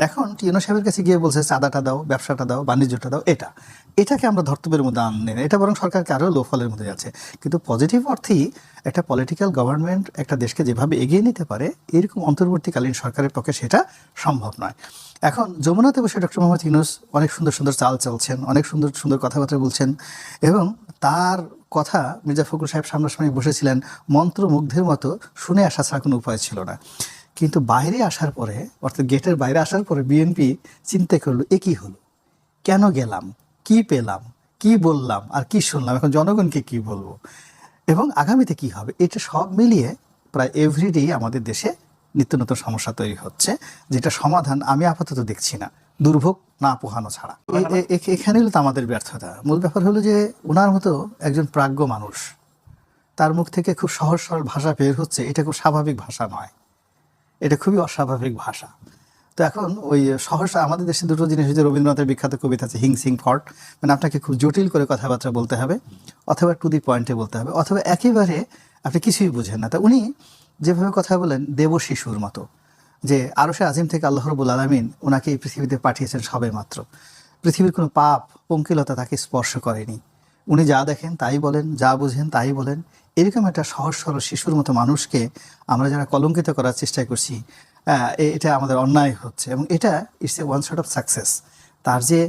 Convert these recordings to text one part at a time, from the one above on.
এখন টিউনো সাহেবের কাছে গিয়ে বলছে চাঁদাটা দাও, ব্যবসাটা দাও, বাণিজ্যটা দাও, এটাকে আমরা ধর্তব্যের মধ্যে আনলেন, এটা বরং সরকারকে আরও লো ফলের মধ্যে যাচ্ছে। কিন্তু পজিটিভ অর্থেই একটা পলিটিক্যাল গভর্নমেন্ট একটা দেশকে যেভাবে এগিয়ে নিতে পারে, এরকম অন্তর্বর্তীকালীন সরকারের পক্ষে সেটা সম্ভব নয়। এখন যমুনাতে বসে ডক্টর মোহাম্মদ ইউনূস অনেক সুন্দর সুন্দর চাল চালছেন, অনেক সুন্দর সুন্দর কথাবার্তা বলছেন, এবং তার কথা মির্জা ফখরুল সাহেব সামনাসামনি বসেছিলেন, মন্ত্রমুগ্ধের মতো শুনে আসা ছাড়া কোনো উপায় ছিল না। কিন্তু বাইরে আসার পরে, অর্থাৎ গেটের বাইরে আসার পরে বিএনপি চিন্তা করলো, এ কী হলো, কেন গেলাম, কি পেলাম, কি বললাম আর কি শুনলাম, এখন জনগণকে কি বলবো এবং আগামীতে কি হবে, এটা সব মিলিয়ে প্রায় এভরিডে আমাদের দেশে নিত্য নতুন সমস্যা তৈরি হচ্ছে, যেটা সমাধান আমি আপাতত দেখছি না, দুর্ভোগ না পোহানো ছাড়া। এখানে হলো তো আমাদের ব্যর্থতা। মূল ব্যাপার হলো যে ওনার মতো একজন প্রাজ্ঞ মানুষ, তার মুখ থেকে খুব সহজ সরল ভাষা বের হচ্ছে, এটা খুব স্বাভাবিক ভাষা নয়, এটা খুবই অস্বাভাবিক ভাষা। তো এখন ওই সহসা আমাদের দেশে দুটো জিনিস হচ্ছে, রবীন্দ্রনাথের বিখ্যাত কবিতা আছে হিংসিং ফট, মানে আপনাকে খুব জটিল করে কথাবার্তা বলতে হবে, অথবা টু দি পয়েন্টে বলতে হবে, অথবা একেবারে আপনি কিছুই বুঝেন না। তা উনি যেভাবে কথা বলেন দেব শিশুর মতো, যে আরশে আজিম থেকে আল্লাহ রাব্বুল আলামিন ওনাকে এই পৃথিবীতে পাঠিয়েছেন সবে মাত্র, পৃথিবীর কোনো পাপ পঙ্কিলতা তাকে স্পর্শ করেনি, উনি যা দেখেন তাই বলেন, যা বুঝেন তাই বলেন। এরকম একটা সহজ সরল শিশুর মতো মানুষকে আমরা যারা কলঙ্কিত করার চেষ্টা করছি, এটা আমাদের অন্যায় হচ্ছে, এবং এটা it's a one sort of success. তার যে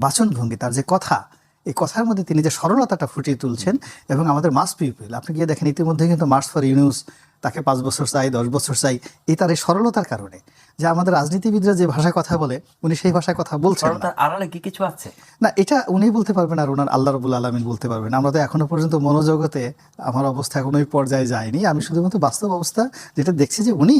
বাচনভঙ্গি, তার যে কথা, এই কথার মধ্যে তিনি যে সরলতাটা ফুটিয়ে তুলছেন, এবং আমাদের মাস পিপল, আপনি গিয়ে দেখেন ইতিমধ্যে কিন্তু মার্চ ফর ইউনুস, তাকে 5 বছর চাই, 10 বছর চাই, এই তার এই সরলতার কারণে, যে আমাদের রাজনীতিবিদরা যে ভাষায় কথা বলে উনি সেই ভাষায় কথা বলছেন না। আড়ালে কি কিছু আছে না, এটা উনি বলতে পারবেন, আর ওনার আল্লাহ রাব্বুল আলামিন বলতে পারবেন। আমরা তো এখনো পর্যন্ত মনোজগতে আমার অবস্থা এখন ওই পর্যায়ে যায়নি, আমি শুধুমাত্র বাস্তব অবস্থা যেটা দেখছি, যে উনি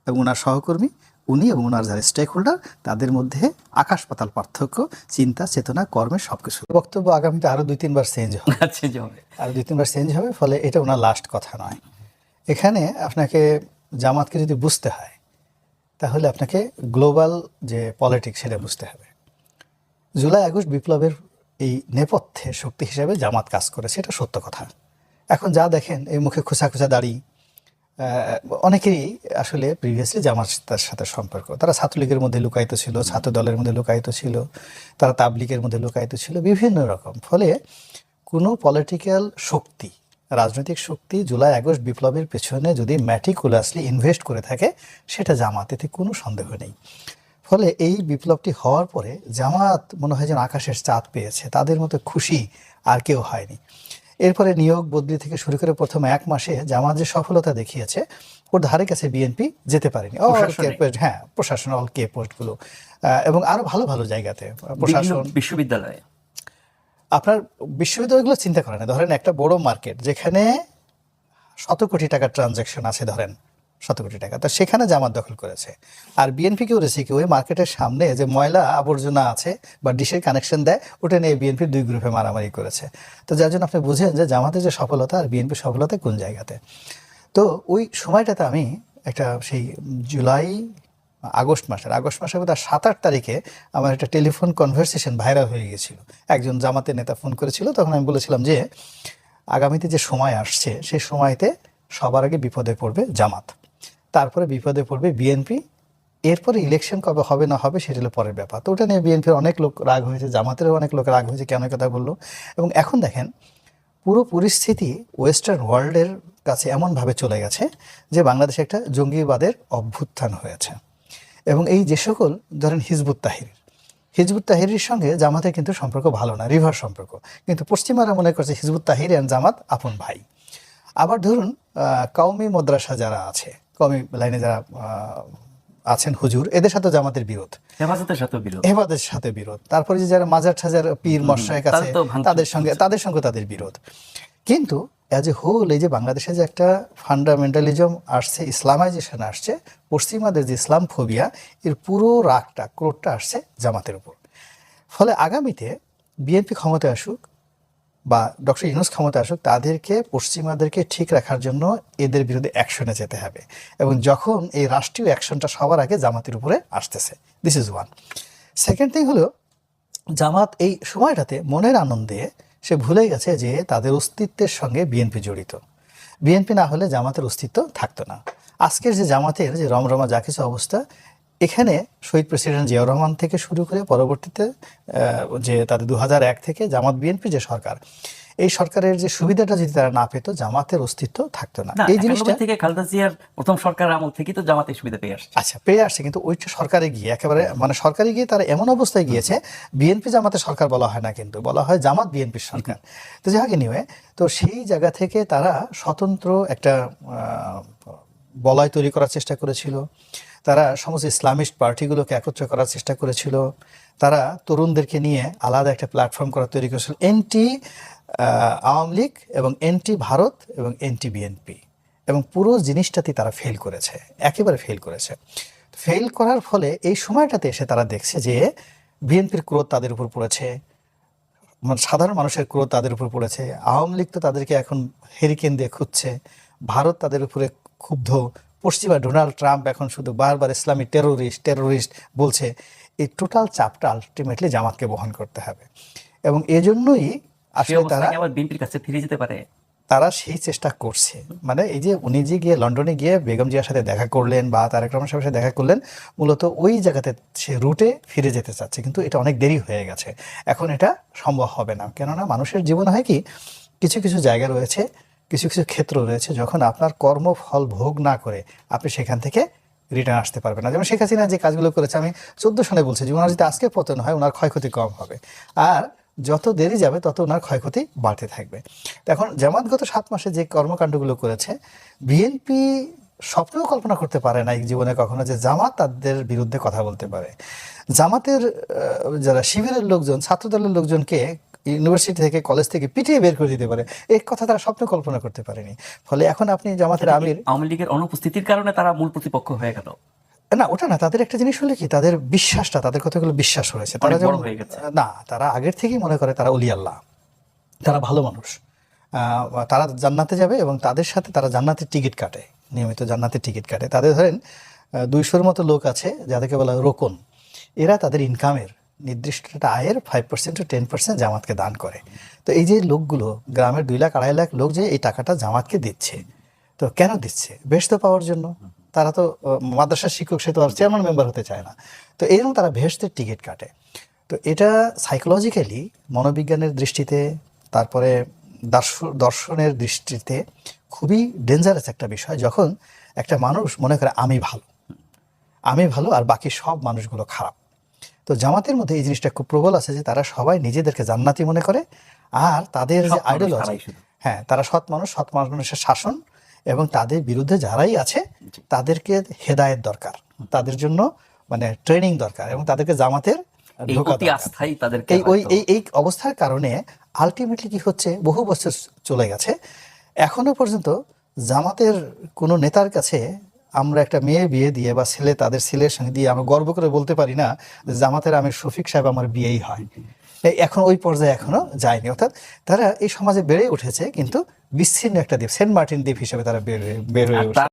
এবং ওনার সহকর্মী, উনি এবং ওনার যারা স্টেক হোল্ডার, তাদের মধ্যে আকাশ পাতাল পার্থক্য, চিন্তা চেতনা কর্মে সবকিছু। বক্তব্য আগামীতে আরো 2-3 বার চেঞ্জ হবে, আরো 2-3 বার চেঞ্জ হবে, ফলে এটা ওনার লাস্ট কথা নয়। এখানে আপনাকে জামাতকে যদি বুঝতে হয়, তাহলে আপনাকে গ্লোবাল যে পলিটিক্স সেটা বুঝতে হবে। জুলাই আগস্ট বিপ্লবের এই নেপথ্যে শক্তি হিসেবে জামাত কাজ করেছে, এটা সত্য কথা। এখন যা দেখেন এই মুখে খোঁচা খোঁচা দাড়ি, অনেকেরই আসলে প্রিভিয়াসলি জামাতের সাথে সম্পর্ক, তারা ছাত্রলীগের মধ্যে লুকায়িত ছিল, ছাত্র দলের মধ্যে লুকায়িত ছিল, তারা তাবলিগের মধ্যে লুকায়িত ছিল, বিভিন্ন রকম। ফলে কোনো পলিটিক্যাল শক্তি, রাজনৈতিক শক্তি জুলাই আগস্ট বিপ্লবের পেছনে যদি ম্যাটিকুলাসলি ইনভেস্ট করে থাকে, সেটা জামাত, এতে কোনো সন্দেহ নেই। ফলে এই বিপ্লবটি হওয়ার পরে জামাত মনে হয় যেন আকাশের চাঁদ পেয়েছে, তাদের মতো খুশি আর কেউ হয়নি। এরপরে নিয়োগ বদলি থেকে শুরু করে প্রথম 1 মাসে জামাত যে সফলতা দেখিয়েছে, ওর ধারে কাছে বিএনপি যেতে পারেনি। হ্যাঁ, প্রশাসন, অল কে পোস্টগুলো, এবং আরো ভালো ভালো জায়গাতে প্রশাসন, বিশ্ববিদ্যালয়ে, আপনার বিশ্ববিদ্যালয়গুলো চিন্তা করেন, ধরেন একটা বড় মার্কেট যেখানে 100 কোটি টাকার ট্রানজাকশন আছে, ধরেন 100 কোটি টাকা, তা সেখানে জামাত দখল করেছে। আর বিএনপি কি করেছে, কি ওই মার্কেটের সামনে যে ময়লা আবর্জনা আছে বা ডিশের কানেকশন দেয়, ওটা নিয়ে বিএনপির 2 গ্রুপে মারামারি করেছে। তো যার জন্য আপনি বুঝেন যে জামাতের যে সফলতা আর বিএনপির সফলতা কোন জায়গাতে। তো ওই সময়টাতে আমি একটা সেই আগস্ট মাসে বোধ হয় 7-8 তারিখে আমার একটা টেলিফোন কনভারসেশন ভাইরাল হয়ে গেছিল। একজন জামাতের নেতা ফোন করেছিল, তখন আমি বলেছিলাম যে আগামীতে যে সময় আসছে, সেই সময়তে সবার আগে বিপদে পড়বে জামাত, তারপরে বিপদে পড়বে বিএনপি, এরপরে ইলেকশন কবে হবে না হবে সেটা হলো পরের ব্যাপার। তো ওটা নিয়ে বিএনপির অনেক লোক রাগ হয়েছে, জামাতেরও অনেক লোক রাগ হয়েছে, কেন কথা বললো। এবং এখন দেখেন পুরো পরিস্থিতি ওয়েস্টার্ন ওয়ার্ল্ডের কাছে এমনভাবে চলে গেছে যে বাংলাদেশে একটা জঙ্গিবাদের অভ্যুত্থান হয়েছে। এবং এই যে সকল, ধরেন হিজবুত তাহরির সঙ্গে জামাতের কিন্তু সম্পর্ক ভালো না, রিভার্স সম্পর্ক, কিন্তু পশ্চিমারা মনে করছে হিজবুত তাহরির আর জামাত আপন ভাই। আবার ধরুন কওমি মাদ্রাসা যারা আছে, কওমি লাইনে যারা আছেন হুজুর, এদের সাথে জামাতের বিরোধ, হেফাজতের সাথে বিরোধ। তারপরে যে যারা মাজার ঠাজার পীর মশায়েখ আছে, তাদের সঙ্গে তাদের বিরোধ। কিন্তু অ্যাজ এ হোল এই যে বাংলাদেশে যে একটা ফান্ডামেন্টালিজম আসছে, ইসলামাইজেশন আসছে, পশ্চিমাদের যে ইসলাম ফোবিয়া, এর পুরো রাগটা, ক্রোধটা আসছে জামাতের উপর। ফলে আগামীতে বিএনপি ক্ষমতায় আসুক বা ডক্টর ইউনূস ক্ষমতা আসুক, তাদেরকে পশ্চিমাদেরকে ঠিক রাখার জন্য এদের বিরুদ্ধে অ্যাকশনে যেতে হবে। এবং যখন এই রাষ্ট্রীয় অ্যাকশনটা সবার আগে জামাতের উপরে আসতেছে, this is one. Second thing হলো, জামাত এই সময়টাতে মনের আনন্দে সে ভুলে গেছে যে তাদের অস্তিত্বের সঙ্গে বিএনপি জড়িত। বিএনপি না হলে জামাতের অস্তিত্ব থাকতো না। আজকের যে জামাতের যে রমরমা যা কিছু অবস্থা, এখানে শহীদ প্রেসিডেন্ট জিয়াউর রহমান থেকে শুরু করে পরবর্তীতে যে তাদের 2001 থেকে জামাত বিএনপি যে সরকার, এই সরকারের যে সুবিধাটা যদি তারা না পেত, জামাতের অস্তিত্ব থাকতো না। এই জিনিসটা থেকে খালেদা জিয়ার প্রথম সরকার আমল থেকে তো জামাত এই সুবিধা পেয়ে আসছে। আচ্ছা, পেয়ে আসছে, কিন্তু ওইটা সরকারে গিয়ে একেবারে মানে সরকারে গিয়ে তারা এমন অবস্থায় গিয়েছে, বিএনপি জামাতের সরকার বলা হয় না, কিন্তু বলা হয় জামাত বিএনপির সরকার। তো যাই হোক, নিয়ে তো সেই জায়গা থেকে তারা স্বতন্ত্র একটা বলয় তৈরি করার চেষ্টা করেছিল। তারা সমস্ত ইসলামিস্ট পার্টিগুলোকে একত্র করার চেষ্টা করেছিল। তারা তরুণদেরকে নিয়ে আলাদা একটা প্ল্যাটফর্ম করা তৈরি করেছিল, এনটি আওয়ামী লীগ এবং এনটি ভারত এবং এনটি বিএনপি, এবং পুরো জিনিসটাতে তারা ফেল করেছে, একেবারে ফেল করেছে। ফেল করার ফলে এই সময়টাতে এসে তারা দেখছে যে বিএনপির ক্রোধ তাদের উপর পড়েছে, সাধারণ মানুষের ক্রোধ তাদের উপর পড়েছে। আওয়ামী লীগ তো তাদেরকে এখন হেরিকেন দিয়ে খুঁজছে, ভারত তাদের উপরে ক্ষুব্ধ, পশ্চিমা ডোনাল্ড ট্রাম্প এখন শুধু বারবার ইসলামী টেরোরিস্ট বলছে। এই টোটাল চাপটা আলটিমেটলি জামাতকে বহন করতে হবে, এবং এজন্যই আসলে তারা আবার বিএনপির কাছে ফিরে যেতে পারে। তারা সেই চেষ্টা করছে। মানে এই যে উনি যে গিয়ে লন্ডনে গিয়ে বেগম জিয়ার সাথে দেখা করলেন বা তারেক রহমান সাহেবের সাথে দেখা করলেন, মূলত ওই জায়গাতে সে রুটে ফিরে যেতে চাচ্ছে, কিন্তু এটা অনেক দেরি হয়ে গেছে। এখন এটা সম্ভব হবে না, কেননা মানুষের জীবনে হয় কি, কিছু কিছু জায়গা রয়েছে, কিছু কিছু ক্ষেত্র রয়েছে, যখন আপনার কর্মফল ভোগ না করে আপনি সেখান থেকে রিটার্ন আসতে পারবেন না। যেমন শেখ হাসিনা যে কাজগুলো করেছে, আমি 14 সালে বলছি যে ওনার যদি আজকে পতন হয়, ওনার ক্ষয়ক্ষতি কম হবে, আর যত দেরি যাবে তত ওনার ক্ষয়ক্ষতি বাড়তে থাকবে। এখন জামাত গত 7 মাসে যে কর্মকাণ্ডগুলো করেছে, বিএনপি স্বপ্নেও কল্পনা করতে পারে না এই জীবনে কখনো যে জামাত তাদের বিরুদ্ধে কথা বলতে পারে। জামাতের যারা শিবিরের লোকজন, ছাত্রদলের লোকজনকে ইউনিভার্সিটি থেকে, কলেজ থেকে পিটিয়ে বের করে দিতে পারে, এই কথা তারা স্বপ্ন কল্পনা করতে পারেনি। ফলে এখন আপনি জামাতের আমির, আওয়ামী লীগের অনুপস্থিতির কারণে তারা মূল প্রতিপক্ষ হয়ে গেল না ওটা না, তাদের একটা জিনিস হলো কি, তাদের বিশ্বাসটা, তাদের কতগুলো বিশ্বাস রয়েছে, তারা যেমন না, তারা আগের থেকেই মনে করে তারা ওলি আল্লাহ, তারা ভালো মানুষ, তারা জান্নাতে যাবে, এবং তাদের সাথে তারা জান্নাতের টিকিট কাটে, নিয়মিত জান্নাতের টিকিট কাটে। তাদের ধরেন 200-র মতো লোক আছে যাদেরকে বলা হয় রোকন। এরা তাদের ইনকামের নির্দিষ্ট একটা আয়ের 5% to 10% জামাতকে দান করে। তো এই যে লোকগুলো, গ্রামের 2 লাখ 2.5 লাখ লোক যে এই টাকাটা জামাতকে দিচ্ছে, তো কেন দিচ্ছে? বেহেশত পাওয়ার জন্য। তারা তো মাদ্রাসার শিক্ষক, সে তো আর চেয়ারম্যান মেম্বার হতে চায় না। তো এরকম তারা বেহেশতের টিকিট কাটে। তো এটা সাইকোলজিক্যালি, মনোবিজ্ঞানের দৃষ্টিতে, তারপরে দর্শনের দৃষ্টিতে খুবই ডেঞ্জারাস একটা বিষয়, যখন একটা মানুষ মনে করে আমি ভালো আর বাকি সব মানুষগুলো খারাপ। তো জামাতের মধ্যে এই জিনিসটা খুব প্রবল আছে যে তারা সবাই নিজেদেরকে জান্নাতি মনে করে, আর তাদের যে আইডিওলজি, হ্যাঁ, তারা সৎ মানুষের শাসন, এবং তাদের বিরুদ্ধে যারাই আছে তাদেরকে হেদায়েত দরকার, তাদের জন্য মানে ট্রেনিং দরকার, এবং তাদেরকে জামাতের এই অবস্থার কারণে আলটিমেটলি কি হচ্ছে, বহু বছর চলে গেছে, এখনো পর্যন্ত জামাতের কোনো নেতার কাছে আমরা একটা মেয়ে বিয়ে দিয়ে বা ছেলে তাদের ছেলের সঙ্গে দিয়ে আমরা গর্ব করে বলতে পারি না যে জামাতের আমির শফিক সাহেব আমার বিয়েই হয়। এখন ওই পর্যায়ে এখনো যায়নি। অর্থাৎ তারা এই সমাজে বেড়ে উঠেছে, কিন্তু বিচ্ছিন্ন একটা দ্বীপ, সেন্ট মার্টিন দ্বীপ হিসেবে তারা বের হয়ে উঠেছে।